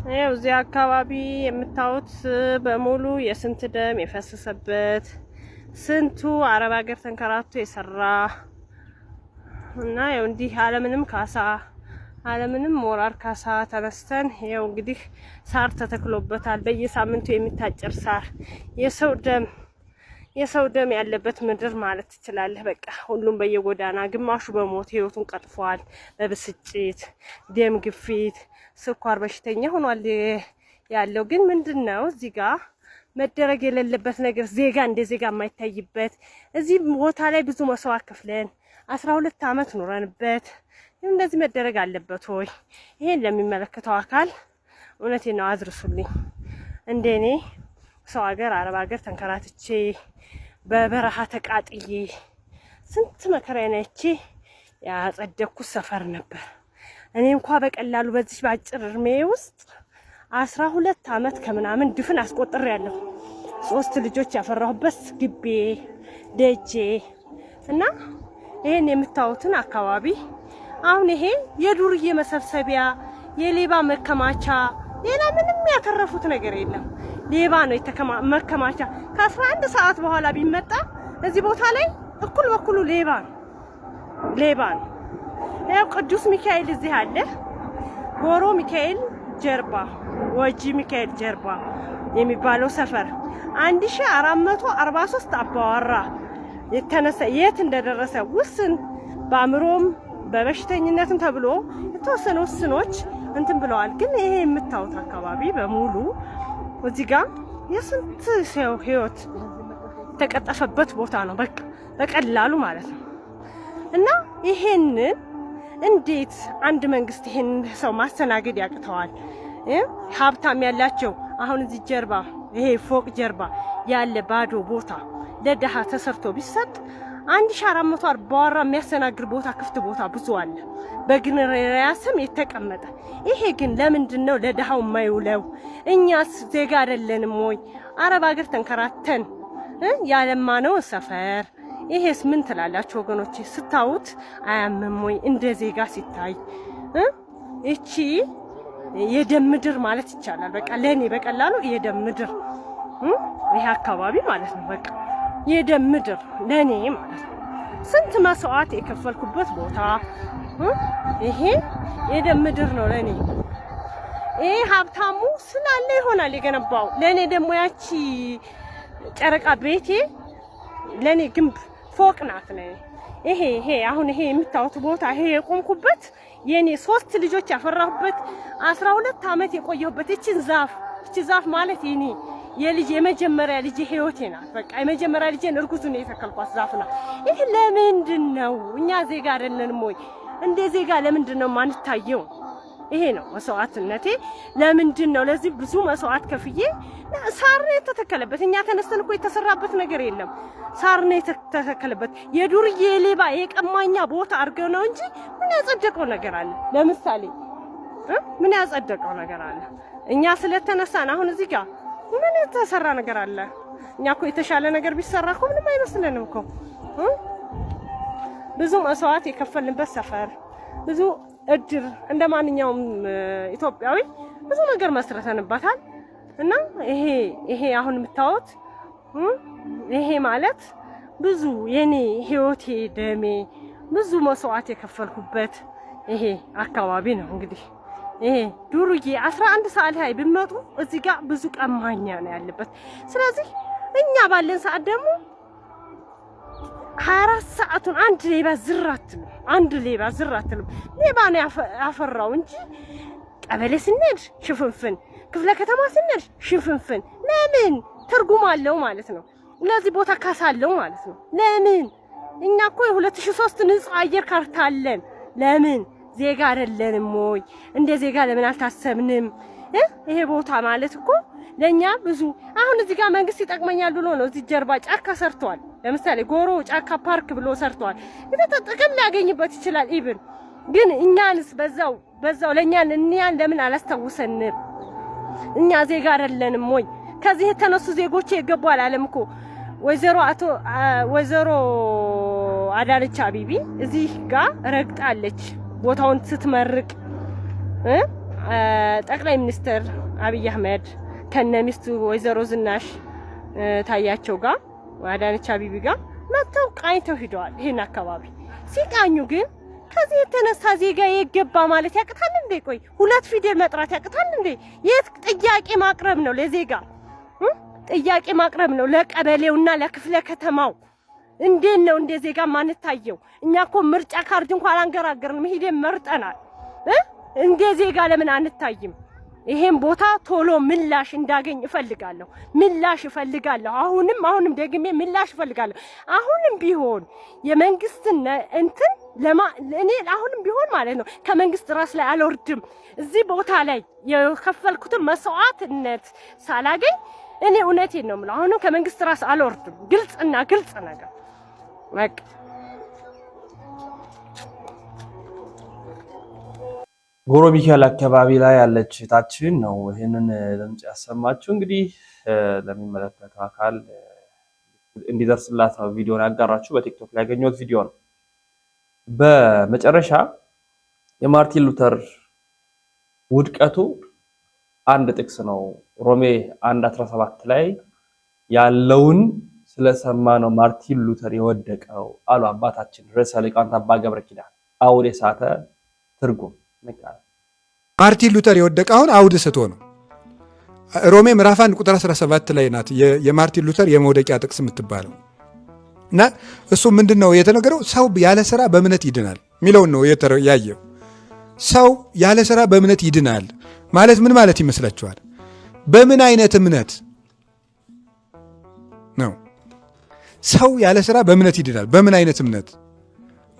B: ይኸው እዚህ አካባቢ የምታዩት በሙሉ የስንት ደም የፈሰሰበት ስንቱ አረብ ሀገር ተንከራቶ የሰራ እና ያው እንዲህ አለምንም ካሳ አለምንም ሞራል ካሳ ተነስተን ይኸው እንግዲህ ሳር ተተክሎበታል። በየሳምንቱ የሚታጨር ሳር የሰው ደም ያለበት ምድር ማለት ትችላለህ። በቃ ሁሉም በየጎዳና ግማሹ በሞት ህይወቱን ቀጥፏል። በብስጭት ደም ግፊት፣ ስኳር በሽተኛ ሆኗል ያለው። ግን ምንድነው እዚህ ጋር መደረግ የሌለበት ነገር ዜጋ እንደ ዜጋ የማይታይበት እዚህ ቦታ ላይ ብዙ መስዋዕት ከፍለን 12 ዓመት ኖረንበት እንደዚህ መደረግ አለበት ወይ? ይሄን ለሚመለከተው አካል እውነቴን ነው አድርሱልኝ። እንደኔ ሰው ሀገር አረብ ሀገር ተንከራትቼ በበረሃ ተቃጥዬ ስንት መከራዬን አይቼ ያጸደኩት ሰፈር ነበር። እኔ እንኳን በቀላሉ በዚህ ባጭር እድሜ ውስጥ 12 ዓመት ከምናምን ድፍን አስቆጥሬያለሁ። 3 ልጆች ያፈራሁበት ግቤ ደጄ እና ይሄን የምታዩትን አካባቢ አሁን ይሄ የዱርዬ መሰብሰቢያ የሌባ መከማቻ ሌላ ምንም ያተረፉት ነገር የለም። ሌባ ነው መከማቻ። ከ11 ሰዓት በኋላ ቢመጣ እዚህ ቦታ ላይ እኩል በኩሉ ሌባ ነው። ያው ቅዱስ ሚካኤል እዚህ አለ። ጎሮ ሚካኤል ጀርባ ወጂ ሚካኤል ጀርባ የሚባለው ሰፈር 1443 አባወራ የተነሳ የት እንደደረሰ ውስን በአምሮም በበሽተኝነትም ተብሎ የተወሰኑ ውስኖች እንትን ብለዋል። ግን ይሄ የምታዩት አካባቢ በሙሉ እዚህ ጋር የስንት ሰው ህይወት ተቀጠፈበት ቦታ ነው። በቃ በቀላሉ ማለት ነው። እና ይሄንን እንዴት አንድ መንግስት ይሄን ሰው ማስተናገድ ያቅተዋል? ሀብታም ያላቸው አሁን እዚህ ጀርባ ይሄ ፎቅ ጀርባ ያለ ባዶ ቦታ ለደሃ ተሰርቶ ቢሰጥ 1440 ባወራ የሚያስተናግድ ቦታ ክፍት ቦታ ብዙ አለ በግንሬያ ስም የተቀመጠ። ይሄ ግን ለምንድን ነው ለደሃው የማይውለው? እኛስ ዜጋ አይደለንም ወይ? አረብ ሀገር ተንከራተን ያለማነው ሰፈር ይሄስ ምን ትላላችሁ ወገኖቼ? ስታዩት አያምም ወይ? እንደ ዜጋ ሲታይ እቺ የደም ምድር ማለት ይቻላል። በቃ ለኔ በቀላሉ የደም ምድር ይሄ አካባቢ ማለት ነው። በቃ የደም ምድር ለኔ ማለት ነው። ስንት መስዋዕት የከፈልኩበት ቦታ ይሄ የደም ምድር ነው ለኔ። ይሄ ሀብታሙ ስላለ ይሆናል የገነባው። ለኔ ደግሞ ያቺ ጨረቃ ቤቴ ለኔ ግንብ ፎቅ ናት ነው። ይሄ አሁን ይሄ የምታዩት ቦታ ይሄ የቆምኩበት የኔ 3 ልጆች ያፈራሁበት 12 ዓመት የቆየሁበት እቺ ዛፍ ማለት የኔ የልጅ የመጀመሪያ ልጅ ህይወቴ ናት። በቃ የመጀመሪያ ልጄን እርጉዙን የተከልኳት ዛፍ ናት። ይሄ ለምንድን ነው እኛ ዜጋ አይደለንም ወይ? እንደ ዜጋ ለምንድን ነው ማንታየው? ይሄ ነው መስዋዕትነቴ። ለምንድን ነው ለዚህ ብዙ መስዋዕት ከፍዬ ሳር ነው የተተከለበት። እኛ ተነስተን እኮ የተሰራበት ነገር የለም። ሳር ነው የተተከለበት። የዱርዬ ሌባ የቀማኛ ቦታ አድርገው ነው እንጂ ምን ያጸደቀው ነገር አለ? ለምሳሌ ምን ያጸደቀው ነገር አለ? እኛ ስለተነሳን አሁን እዚህ ጋር ምን የተሰራ ነገር አለ? እኛ እኮ የተሻለ ነገር ቢሰራ እኮ ምንም አይመስልንም እኮ። ብዙ መስዋዕት የከፈልንበት ሰፈር፣ ብዙ እድር እንደ ማንኛውም ኢትዮጵያዊ ብዙ ነገር መስርተንበታል። እና ይሄ አሁን የምታዩት ይሄ ማለት ብዙ የኔ ህይወቴ ደሜ ብዙ መስዋዕት የከፈልኩበት ይሄ አካባቢ ነው። እንግዲህ ይሄ ዱርዬ 11 ሰዓት ላይ ቢመጡ እዚህ ጋር ብዙ ቀማኛ ነው ያለበት። ስለዚህ እኛ ባለን ሰዓት ደግሞ 24 ሰዓቱን አንድ ሌባ ዝራት ነው ሌባ ነው ያፈራው እንጂ ቀበሌ ስንሄድ ሽፍንፍን፣ ክፍለ ከተማ ስንሄድ ሽፍንፍን። ለምን ትርጉም አለው ማለት ነው። ለዚህ ቦታ ካሳለው ማለት ነው። ለምን እኛ እኮ የ2003 ንጹህ አየር ካርታ አለን። ለምን ዜጋ አይደለንም ወይ? እንደ ዜጋ ለምን አልታሰብንም? ይሄ ቦታ ማለት እኮ ለኛ ብዙ አሁን እዚህ ጋር መንግስት ይጠቅመኛል ብሎ ነው እዚህ ጀርባ ጫካ ሰርቷል። ለምሳሌ ጎሮ ጫካ ፓርክ ብሎ ሰርቷል። ጥቅም ሊያገኝበት ይችላል ኢቭን ግን እኛንስ በዛው ለኛን እኛን ለምን አላስታውሰንም? እኛ ዜጋ አይደለንም ወይ? ከዚህ የተነሱ ዜጎች የገቡ አላለም እኮ ወይዘሮ አዳነች አቤቤ እዚህ ጋር ረግጣለች ቦታውን ስትመርቅ ጠቅላይ ሚኒስትር አብይ አህመድ ከነሚስቱ ወይዘሮ ዝናሽ ታያቸው ጋር አዳነች አቤቤ ጋር መተው ቃኝተው ሄደዋል። ይሄን አካባቢ ሲቃኙ ግን ከዚህ የተነሳ ዜጋ የገባ ማለት ያቅታል እንዴ? ቆይ 2 ፊደል መጥራት ያቅታል እንዴ? የት ጥያቄ ማቅረብ ነው ለዜጋ ጥያቄ ማቅረብ ነው ለቀበሌውና ለክፍለ ከተማው። እንዴት ነው እንደ ዜጋ ማንታየው? እኛ እኮ ምርጫ ካርድ እንኳን አንገራገርንም፣ ሄደን መርጠናል። እንደ ዜጋ ለምን አንታይም? ይሄን ቦታ ቶሎ ምላሽ እንዳገኝ እፈልጋለሁ። አሁንም ደግሜ ምላሽ እፈልጋለሁ። አሁንም ቢሆን የመንግስትን እንትን እኔ አሁንም ቢሆን ማለት ነው ከመንግስት ራስ ላይ አልወርድም። እዚህ ቦታ ላይ የከፈልኩትን መስዋዕትነት ሳላገኝ እኔ እውነቴን ነው የምለው፣ አሁንም ከመንግስት ራስ አልወርድም። ግልጽ ነገር በቃ
A: ጎሮ ሚካኤል አካባቢ ላይ ያለች እህታችን ነው ይህንን ድምጽ ያሰማችሁ። እንግዲህ ለሚመለከተው አካል እንዲደርስላት ነው ቪዲዮን ያጋራችሁ። በቲክቶክ ላይ ያገኘሁት ቪዲዮ ነው። በመጨረሻ የማርቲን ሉተር ውድቀቱ አንድ ጥቅስ ነው። ሮሜ 1:17 ላይ ያለውን ስለሰማ ነው ማርቲን ሉተር የወደቀው አሉ አባታችን ርዕሰ ሊቃውንት አባ ገብረ ኪዳን። አውድ የሳተ ትርጉም
G: ማርቲን ሉተር የወደቀ አሁን አውድ ስቶ ነው። ሮሜ ምዕራፍ 1:17 ላይ ናት የማርቲን ሉተር የመውደቂያ ጥቅስ የምትባለው እና እሱ ምንድነው የተነገረው? ሰው ያለ ስራ በእምነት ይድናል የሚለውን ነው ያየው። ሰው ያለ ስራ በእምነት ይድናል ማለት ምን ማለት ይመስላችኋል? በምን አይነት እምነት ነው ሰው ያለ ስራ በእምነት ይድናል? በምን አይነት እምነት?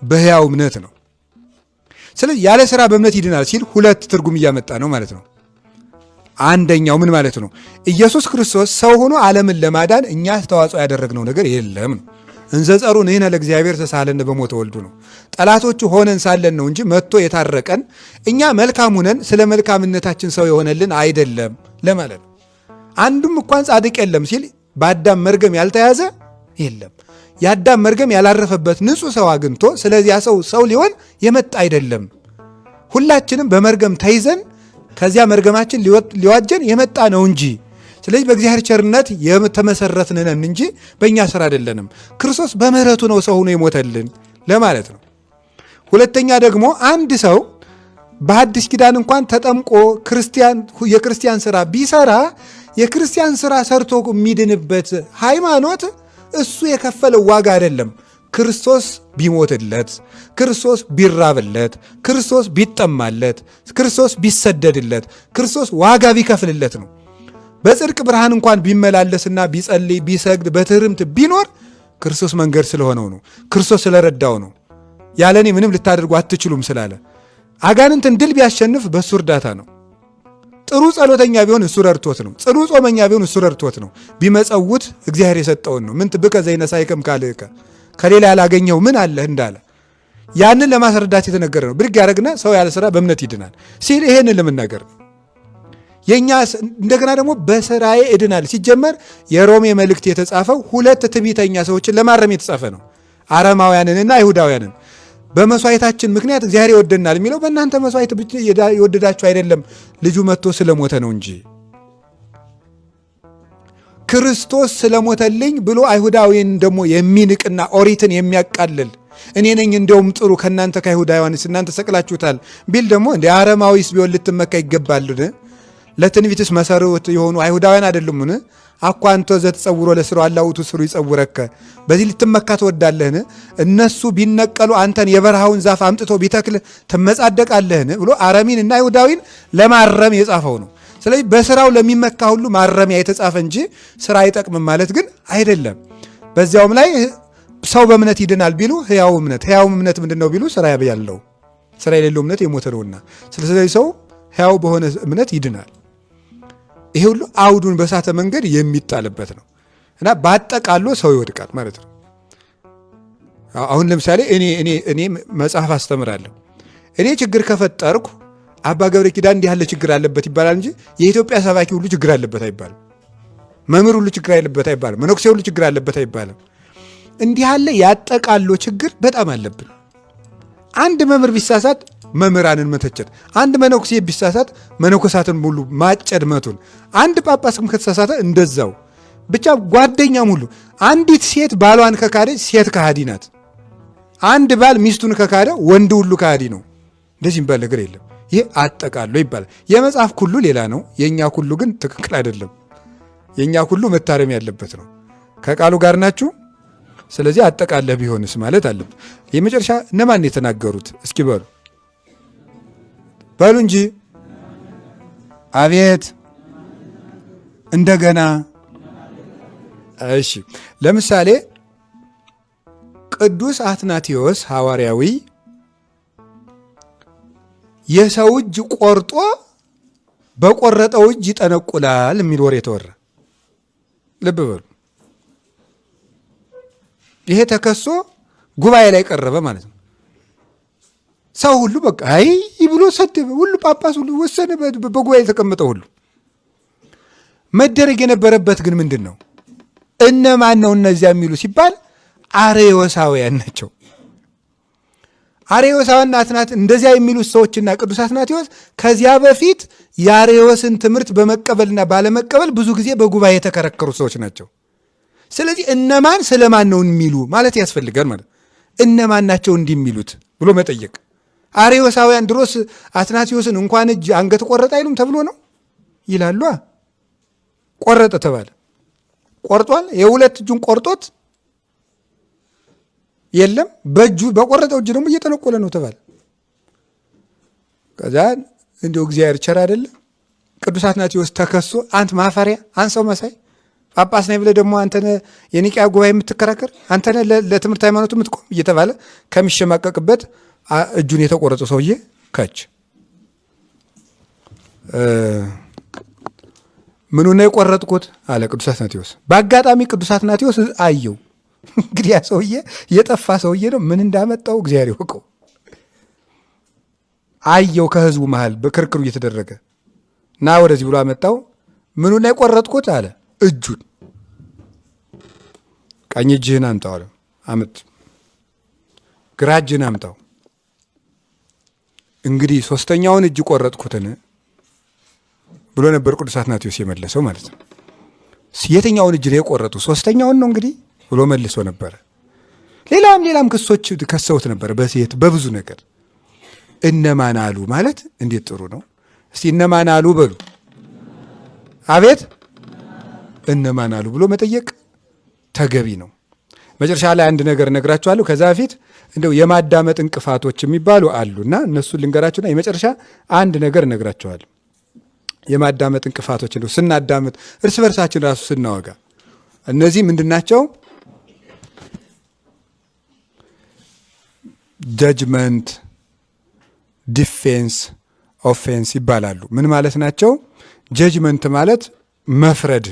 G: በሕያው እምነት ነው። ስለዚህ ያለ ስራ በእምነት ይድናል ሲል ሁለት ትርጉም እያመጣ ነው ማለት ነው። አንደኛው ምን ማለት ነው? ኢየሱስ ክርስቶስ ሰው ሆኖ ዓለምን ለማዳን እኛ አስተዋጽኦ ያደረግነው ነገር የለም ነው። እንዘ ጸሩ ንሕነ ለእግዚአብሔር ተሳሃለነ በሞተ ወልዱ ነው። ጠላቶቹ ሆነን ሳለን ነው እንጂ መጥቶ የታረቀን እኛ መልካም ሆነን ስለ መልካምነታችን ሰው የሆነልን አይደለም ለማለት ነው። አንዱም እንኳን ጻድቅ የለም ሲል በአዳም መርገም ያልተያዘ የለም። የአዳም መርገም ያላረፈበት ንጹሕ ሰው አግኝቶ ስለዚያ ሰው ሊሆን የመጣ አይደለም። ሁላችንም በመርገም ተይዘን ከዚያ መርገማችን ሊዋጀን የመጣ ነው እንጂ። ስለዚህ በእግዚአብሔር ቸርነት የተመሰረትን ነን እንጂ በእኛ ስራ አይደለንም። ክርስቶስ በምህረቱ ነው ሰው ሆኖ የሞተልን ለማለት ነው። ሁለተኛ ደግሞ አንድ ሰው በአዲስ ኪዳን እንኳን ተጠምቆ የክርስቲያን ስራ ቢሰራ የክርስቲያን ስራ ሰርቶ የሚድንበት ሃይማኖት እሱ የከፈለው ዋጋ አይደለም። ክርስቶስ ቢሞትለት፣ ክርስቶስ ቢራብለት፣ ክርስቶስ ቢጠማለት፣ ክርስቶስ ቢሰደድለት፣ ክርስቶስ ዋጋ ቢከፍልለት ነው። በጽድቅ ብርሃን እንኳን ቢመላለስና ቢጸልይ ቢሰግድ በትህርምት ቢኖር ክርስቶስ መንገድ ስለሆነው ነው። ክርስቶስ ስለረዳው ነው። ያለኔ ምንም ልታደርጉ አትችሉም ስላለ አጋንንትን ድል ቢያሸንፍ በእሱ እርዳታ ነው። ጥሩ ጸሎተኛ ቢሆን እሱ ረድቶት ነው። ጽኑ ጾመኛ ቢሆን እሱ ረድቶት ነው። ቢመጸውት እግዚአብሔር የሰጠውን ነው። ምን ትብከ ዘይነሳይከም ካልእከ ከሌላ ያላገኘው ምን አለህ እንዳለ ያንን ለማስረዳት የተነገረ ነው። ብድግ ያደረግና ሰው ያለ ስራ በእምነት ይድናል ሲል ይሄንን ለመናገር ነው። የኛ እንደገና ደግሞ በስራዬ እድናል ሲጀመር የሮሜ መልእክት የተጻፈው ሁለት ትዕቢተኛ ሰዎችን ለማረም የተጻፈ ነው። አረማውያንንና አይሁዳውያንን በመስዋዕታችን ምክንያት እግዚአብሔር ይወደናል የሚለው በእናንተ መስዋዕት ብቻ የወደዳችሁ አይደለም፣ ልጁ መጥቶ ስለሞተ ነው እንጂ ክርስቶስ ስለሞተልኝ ብሎ አይሁዳውያን ደግሞ የሚንቅና ኦሪትን የሚያቃልል እኔ ነኝ እንደውም ጥሩ ከእናንተ ከአይሁዳውያንስ እናንተ ሰቅላችሁታል ቢል ደግሞ እንደ አረማዊስ ቢሆን ልትመካ ይገባልን? ለትንቢትስ መሰረት የሆኑ አይሁዳውያን አይደሉምን? አኳንቶ ዘተጸውሮ ለስሩ አላውቱ ስሩ ይጸውረከ በዚህ ልትመካ ትወዳለህን? እነሱ ቢነቀሉ አንተን የበረሃውን ዛፍ አምጥቶ ቢተክል ትመጻደቃለህን? ብሎ አረሚን እና አይሁዳዊን ለማረም የጻፈው ነው። ስለዚህ በስራው ለሚመካ ሁሉ ማረሚያ የተጻፈ እንጂ ስራ አይጠቅምም ማለት ግን አይደለም። በዚያውም ላይ ሰው በእምነት ይድናል ቢሉ ሕያው እምነት ምንድን ነው ቢሉ ስራ ያለው ስራ የሌለው እምነት የሞተ ነውና፣ ስለዚህ ሰው ሕያው በሆነ እምነት ይድናል። ይሄ ሁሉ አውዱን በሳተ መንገድ የሚጣልበት ነው እና በአጠቃሎ ሰው ይወድቃል ማለት ነው። አሁን ለምሳሌ እኔ መጽሐፍ አስተምራለሁ። እኔ ችግር ከፈጠርኩ አባ ገብረ ኪዳን እንዲህ ያለ ችግር አለበት ይባላል እንጂ የኢትዮጵያ ሰባኪ ሁሉ ችግር አለበት አይባልም። መምህር ሁሉ ችግር አለበት አይባልም። መነኩሴ ሁሉ ችግር አለበት አይባልም። እንዲህ ያለ ያጠቃሎ ችግር በጣም አለብን። አንድ መምህር ቢሳሳት መምህራንን መተቸት፣ አንድ መነኩሴ ቢሳሳት መነኮሳትን ሙሉ ማጨድ መቱን፣ አንድ ጳጳስም ከተሳሳተ እንደዛው። ብቻ ጓደኛም ሁሉ አንዲት ሴት ባሏን ከካደች ሴት ከሃዲ ናት። አንድ ባል ሚስቱን ከካደ ወንድ ሁሉ ከሃዲ ነው። እንደዚህ የሚባል ነገር የለም። ይህ አጠቃሎ ይባላል። የመጽሐፍ ሁሉ ሌላ ነው። የእኛ ሁሉ ግን ትክክል አይደለም። የእኛ ሁሉ መታረም ያለበት ነው። ከቃሉ ጋር ናችሁ። ስለዚህ አጠቃለህ ቢሆንስ ማለት አለብን። የመጨረሻ እነማን የተናገሩት እስኪ በሉ እንጂ አቤት እንደገና። እሺ ለምሳሌ ቅዱስ አትናቴዎስ ሐዋርያዊ የሰው እጅ ቆርጦ በቆረጠው እጅ ይጠነቁላል የሚል ወሬ ተወራ። ልብ በሉ። ይሄ ተከሶ ጉባኤ ላይ ቀረበ ማለት ነው። ሰው ሁሉ በቃ አይ ብሎ ሰደበ። ሁሉ ጳጳስ ሁሉ ወሰነ፣ በጉባኤ የተቀመጠ ሁሉ። መደረግ የነበረበት ግን ምንድን ነው? እነማን ነው እነዚያ የሚሉ ሲባል አርዮሳውያን ናቸው። አርዮሳውያን ናት እንደዚያ የሚሉት ሰዎችና ቅዱስ አትናቴዎስ ከዚያ በፊት የአርዮስን ትምህርት በመቀበልና ባለመቀበል ብዙ ጊዜ በጉባኤ የተከረከሩ ሰዎች ናቸው። ስለዚህ እነማን ስለማን ነው የሚሉ ማለት ያስፈልጋል። ማለት እነማን ናቸው እንዲህ የሚሉት ብሎ መጠየቅ። አርዮሳውያን ድሮስ አትናቴዎስን እንኳን እጅ አንገት ቆረጠ አይሉም ተብሎ ነው ይላሉ። ቆረጠ ተባለ፣ ቆርጧል። የሁለት እጁን ቆርጦት የለም በእጁ በቆረጠው እጅ ደግሞ እየተነቆለ ነው ተባለ። ከዛ እንዲሁ እግዚአብሔር ቸር አይደለ? ቅዱስ አትናቴዎስ ተከሶ አንተ ማፈሪያ፣ አንሰው መሳይ ጳጳስ ነኝ ብለህ ደግሞ አንተ የኒቅያ ጉባኤ የምትከራከር አንተ ለትምህርት ሃይማኖቱ የምትቆም እየተባለ ከሚሸማቀቅበት እጁን የተቆረጠ ሰውዬ ከች ምኑን የቆረጥኩት አለ ቅዱስ አትናቴዎስ። በአጋጣሚ ቅዱስ አትናቴዎስ አየው። እንግዲህ ያ ሰውዬ የጠፋ ሰውዬ ነው። ምን እንዳመጣው እግዚአብሔር ይወቀው። አየው ከህዝቡ መሃል በክርክሩ እየተደረገ እና ወደዚህ ብሎ አመጣው። ምኑን የቆረጥኩት አለ እጁን። ቀኝ እጅህን አምጣው አለ። አመጥ። ግራ እጅህን አምጣው። እንግዲህ ሶስተኛውን እጅ ቆረጥኩትን ብሎ ነበር ቅዱስ አትናቴዎስ የመለሰው ማለት ነው። የትኛውን እጅ ላይ የቆረጡ? ሶስተኛውን ነው እንግዲህ ብሎ መልሶ ነበረ። ሌላም ክሶች ከሰውት ነበረ በሴት በብዙ ነገር። እነማን አሉ ማለት እንዴት ጥሩ ነው። እስቲ እነማን አሉ በሉ። አቤት እነማን አሉ ብሎ መጠየቅ ተገቢ ነው። መጨረሻ ላይ አንድ ነገር እነግራችኋለሁ። ከዛ በፊት እንደው የማዳመጥ እንቅፋቶች የሚባሉ አሉና እነሱን ልንገራችሁና የመጨረሻ አንድ ነገር እነግራችኋለሁ። የማዳመጥ እንቅፋቶች እንደው ስናዳመጥ እርስ በርሳችን ራሱ ስናወጋ እነዚህ ምንድናቸው? ጀጅመንት፣ ዲፌንስ፣ ኦፌንስ ይባላሉ። ምን ማለት ናቸው? ጀጅመንት ማለት መፍረድ።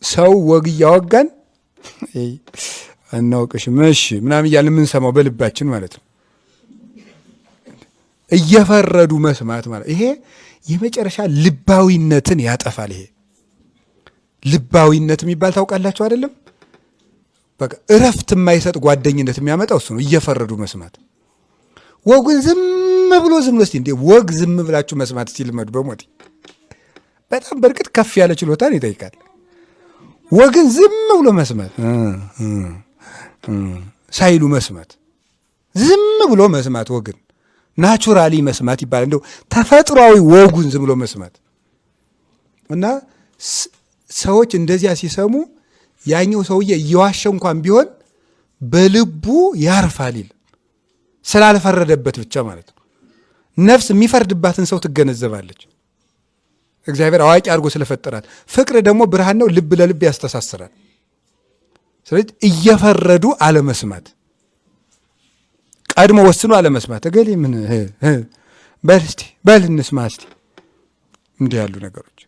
G: ሰው ወግ እያወጋን አናውቅሽም እሺ ምናምን እያልን የምንሰማው በልባችን ማለት ነው። እየፈረዱ መስማት ማለት ይሄ የመጨረሻ ልባዊነትን ያጠፋል። ይሄ ልባዊነት የሚባል ታውቃላችሁ አይደለም? በቃ እረፍት የማይሰጥ ጓደኝነት የሚያመጣው እሱ ነው። እየፈረዱ መስማት። ወጉን ዝም ብሎ እስቲ እንዴ ወግ ዝም ብላችሁ መስማት ሲልመዱ በሞት በጣም በርግጥ ከፍ ያለ ችሎታን ይጠይቃል። ወግን ዝም ብሎ መስማት ሳይሉ መስማት፣ ዝም ብሎ መስማት ወግን ናቹራሊ መስማት ይባላል። እንደው ተፈጥሯዊ ወጉን ዝም ብሎ መስማት እና ሰዎች እንደዚያ ሲሰሙ ያኛው ሰውዬ እየዋሸ እንኳን ቢሆን በልቡ ያርፋል ይል ስላልፈረደበት ብቻ ማለት ነው። ነፍስ የሚፈርድባትን ሰው ትገነዘባለች። እግዚአብሔር አዋቂ አድርጎ ስለፈጠራል። ፍቅር ደግሞ ብርሃን ነው፣ ልብ ለልብ ያስተሳስራል። ስለዚህ እየፈረዱ አለመስማት፣ ቀድሞ ወስኖ አለመስማት። እገሌ ምን በል እስቲ በል እንስማ እስቲ፣ እንዲህ ያሉ ነገሮች።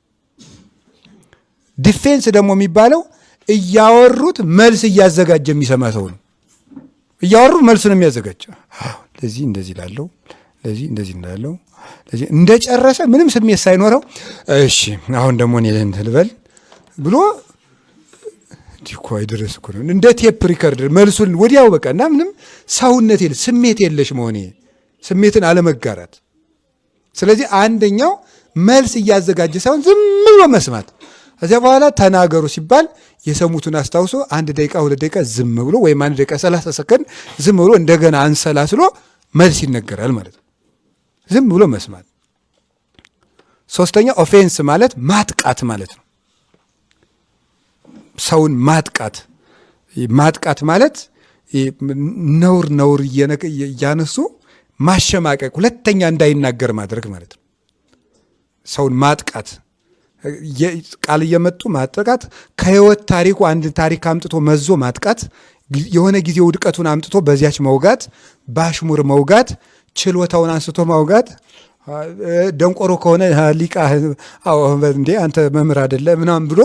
G: ዲፌንስ ደግሞ የሚባለው እያወሩት መልስ እያዘጋጀ የሚሰማ ሰው ነው። እያወሩ መልስ ነው የሚያዘጋጀ። ለዚህ እንደዚህ ላለው፣ ለዚህ እንደዚህ ላለው፣ ለዚህ እንደጨረሰ ምንም ስሜት ሳይኖረው እሺ አሁን ደግሞ እኔ ልበል ብሎ ዲኮ አይደረስ እኮ ነው። እንደ ቴፕ ሪከርደር መልሱን ወዲያው በቃ እና ምንም ሰውነት የለ ስሜት የለሽ መሆኔ ስሜትን አለመጋራት። ስለዚህ አንደኛው መልስ እያዘጋጀ ሳይሆን ዝም ብሎ መስማት። ከዚያ በኋላ ተናገሩ ሲባል የሰሙትን አስታውሶ 1 ደቂቃ 2 ደቂቃ ዝም ብሎ ወይም 1 ደቂቃ 30 ሰከንድ ዝም ብሎ እንደገና አንሰላስሎ መልስ ይነገራል ማለት ነው። ዝም ብሎ መስማት። ሶስተኛ ኦፌንስ ማለት ማጥቃት ማለት ነው። ሰውን ማጥቃት ማለት ነውር እያነሱ ማሸማቀቅ፣ ሁለተኛ እንዳይናገር ማድረግ ማለት ነው። ሰውን ማጥቃት ቃል እየመጡ ማጥቃት፣ ከህይወት ታሪኩ አንድ ታሪክ አምጥቶ መዞ ማጥቃት፣ የሆነ ጊዜ ውድቀቱን አምጥቶ በዚያች መውጋት፣ ባሽሙር መውጋት፣ ችሎታውን አንስቶ ማውጋት። ደንቆሮ ከሆነ ሊቃ እንዴ አንተ መምህር አይደለ ምናምን ብሎ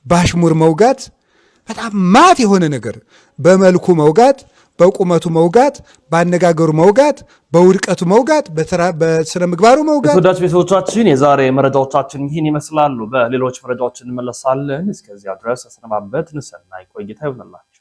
G: ባሽሙር መውጋት፣ በጣም ማት የሆነ ነገር በመልኩ መውጋት፣ በቁመቱ መውጋት፣ ባነጋገሩ መውጋት፣ በውድቀቱ መውጋት፣ በስነ ምግባሩ መውጋት።
A: የተወዳጅ ቤተሰቦቻችን የዛሬ መረጃዎቻችን ይህን ይመስላሉ። በሌሎች መረጃዎች እንመለሳለን። እስከዚያ ድረስ ሰናበት። ሰናይ ቆይታ ይሁንላችሁ።